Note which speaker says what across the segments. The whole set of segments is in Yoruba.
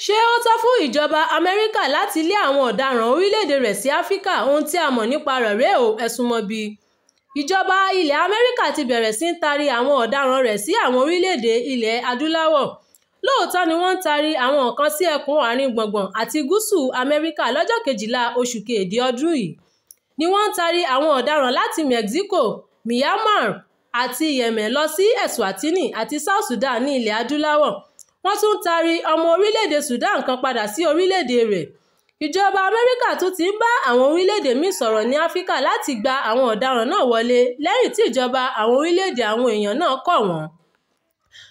Speaker 1: Ṣé ó tọ́ fún ìjọba Amẹ́ríkà láti lé àwọn ọ̀daràn orílẹ̀-èdè rẹ̀ sí Áfíríkà? Ohun tí a mọ̀ nípa rẹ̀ rèé o, ẹ súnmọ́ bí. Ìjọba ilẹ̀ Amẹ́ríkà ti bẹ̀rẹ̀ sí ń taari àwọn ọ̀daràn rẹ̀ sí àwọn orílẹ̀-èdè ilẹ̀ Adúláwọ̀. Lóòótọ́ ni wọ́n ń taari àwọn kan sí ẹkùn àárín gbùngbùn àti gúúsù Amẹ́ríkà lọ́jọ́ 12 oṣù kejì ọdún yìí. Ni wọ́n ń taari àwọn ọ̀daràn láti Mexico, Myanmar àti Yemen lọ sí Eswatini àti South Sudan ní ilẹ̀ Adúláwọ̀. Wọ́n tún taari ọmọ orílẹ̀-èdè Sudan kan padà sí orílẹ̀-èdè rẹ̀. Ìjọba Amẹ́ríkà tún ti ń bá àwọn orílẹ̀-èdè míì sọ̀rọ̀ ní Áfíríkà láti gba àwọn ọ̀daràn náà wọlé lẹ́yìn tí ìjọba àwọn orílẹ̀-èdè àwọn èèyàn náà kọ̀ wọ́n.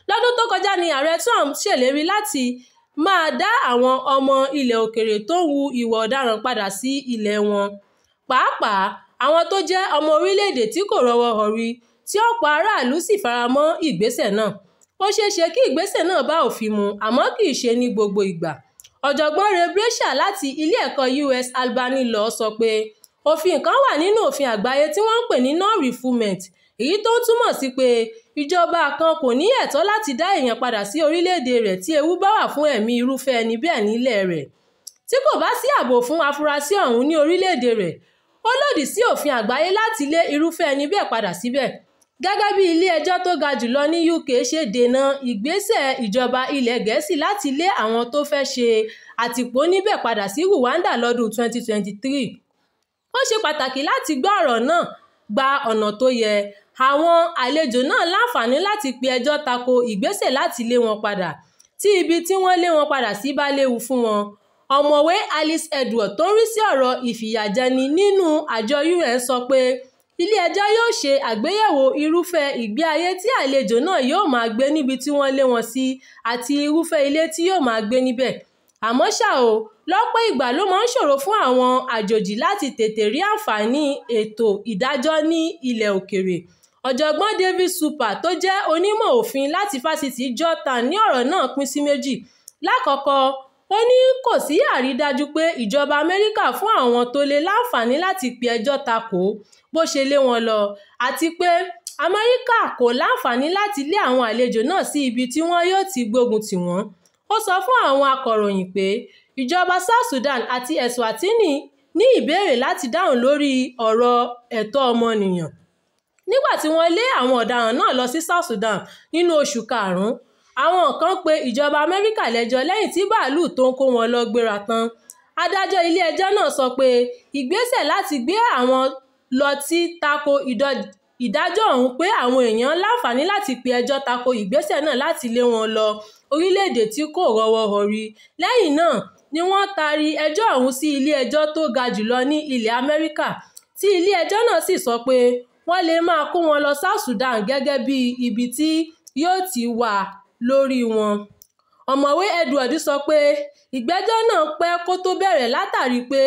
Speaker 1: Lọ́dún tó kọjá ni ààrẹ Trump ṣèlérí láti máa dá àwọn ọmọ ilẹ̀ òkèèrè tó ń hu ìwà ọ̀daràn padà sí ilẹ̀ wọn. Pàápàá àwọn tó jẹ́ ọmọ orílẹ̀-èdè tí kò rọ́wọ́ họrí, tí ọ̀pọ̀ aráàlú sì faramọ́ ìgbésẹ̀ náà. Ó ṣeé ṣe kí ìgbésẹ̀ náà bá òfin mu, àmọ́ kì í ṣe ní gbogbo ìgbà. Ọ̀jọ̀gbọ́n Ray Brescia láti ilé ẹ̀kọ́ US Albany Law sọ pé òfin kan wà nínú òfin àgbáyé tí wọ́n ń pè ní non-refoulement, èyí tó túmọ̀ sí pé ìjọba kan kò ní ẹ̀tọ́ láti dá èèyàn padà sí orílẹ̀-èdè rẹ̀ tí ewu bá wà fún ẹ̀mí irúfẹ́ ẹni bẹ́ẹ̀ nílẹ̀ rẹ̀. Tí kò bá sí ààbò fún afurasí ọ̀hún ní orílẹ̀-èdè rẹ̀, ó lòdì sí òfin àgbáyé láti lé irúfẹ́ ẹni bẹ́ẹ̀ padà síbẹ̀. Gẹ́gẹ́ bí ilé ẹjọ́ tó ga jùlọ ní UK ṣe dènà ìgbésẹ̀ ìjọba ilẹ̀ Gẹ̀ẹ́sì láti lé àwọn tó fẹ́ ṣe àtìpó níbẹ̀ padà sí Rwanda lọ́dún 2023. Ó ṣe pàtàkì láti gbọ́ ọ̀rọ̀ náà gba ọ̀nà tó yẹ. Àwọn àlejò náà láǹfààní láti pe ẹjọ́ tako ìgbésẹ̀ láti lé wọn padà, tí ibi tí wọ́n lé wọn padà sí bá léwu fún wọn. Ọ̀mọ̀wé Alice Edward tó ń rí sí ọ̀rọ̀ ìfìyàjẹni nínú àjọ UN sọ pé ilé-ẹjọ́ yóò ṣe àgbéyẹ̀wò irúfẹ́ ìgbé ayé tí àlejò náà yóò máa gbé níbi tí wọ́n lé wọn sí àti irúfẹ́ ilé tí yóò máa gbé níbẹ̀. Àmọ́ ṣá o, lọ́pọ̀ ìgbà ló máa ń ṣòro fún àwọn àjòjì láti tètè rí àǹfààní ètò ìdájọ́ ní ilẹ̀ òkèèrè. Ọ̀jọ̀gbọ́n David Super tó jẹ́ onímọ̀ òfin láti fásitì Georgetown ní ọ̀rọ̀ náà pín sí méjì. Lákọ̀ọ́kọ́, ó ní kò sí àrídájú pé ìjọba Amẹ́ríkà fún àwọn tó lé láǹfààní láti pe ẹjọ́ takò bó ṣe lé wọn lọ, àti pé Amẹ́ríkà kò láǹfààní láti lé àwọn àlejò náà sí ibi tí wọ́n yóò ti gbógun tì wọ́n. Ó sọ fún àwọn akọ̀ròyìn pé ìjọba South Sudan àti Eswatini ní ìbéèrè láti dáhùn lórí ọ̀rọ̀ ẹ̀tọ́ ọmọnìyàn. Nígbà tí wọ́n lé àwọn ọ̀daràn náà lọ sí South Sudan nínú oṣù karùn-ún, àwọn kan pe ìjọba Amẹ́ríkà lẹ́jọ́ lẹ́yìn tí bàálù tó ń kó wọn lọ gbéra tán. Adájọ́ ilé ẹjọ́ náà sọ pé ìgbésẹ̀ láti gbé àwọn lọ ti tako ìdájọ́ ọ̀hún pé àwọn èèyàn láǹfààní láti pe ẹjọ́ tako ìgbésẹ̀ náà láti lé wọn lọ orílẹ̀-èdè tí kò rọ́wọ́ họrí. Lẹ́yìn náà ni wọ́n taari ẹjọ́ ọ̀hún sí ilé ẹjọ́ tó ga jùlọ ní ilẹ̀ Amẹ́ríkà, tí ilé ẹjọ́ náà sì sọ pé wọ́n lè máa kó wọn lọ South Sudan gẹ́gẹ́ bí ibi tí yóò ti wà lórí wọn. Ọ̀mọ̀wé Edward sọ pé ìgbẹ́jọ́ náà pẹ́ kó tó bẹ̀rẹ̀ látàrí pé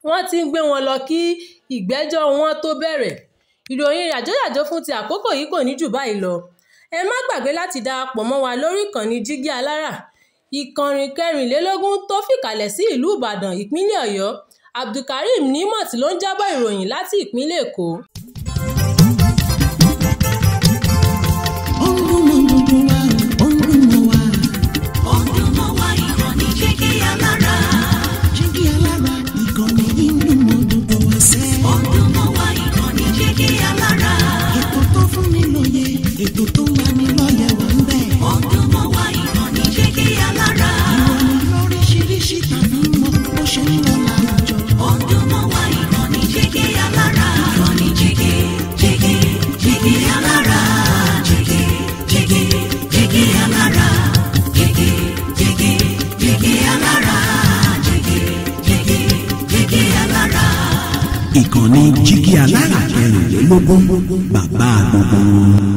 Speaker 1: wọ́n ti ń gbé wọn lọ kí ìgbẹ́jọ́ wọn tó bẹ̀rẹ̀. Ìròyìn yàjóyàjó fún ti àkókò yìí kò ní jù báyìí lọ. Ẹ má gbàgbé láti darapọ̀ mọ́ wa lórí ìkànnì Jígí Alára, ìkànnì 24 tó fìkàlẹ̀ sí ìlú Ìbàdàn, ìpínlẹ̀ Ọ̀yọ́. Abdulkareem Nimot ló ń jábọ̀ ìròyìn láti ìpínlẹ̀ Èkó.
Speaker 2: Ìkànnì Jígí Alára 24, bàbá gbogbo.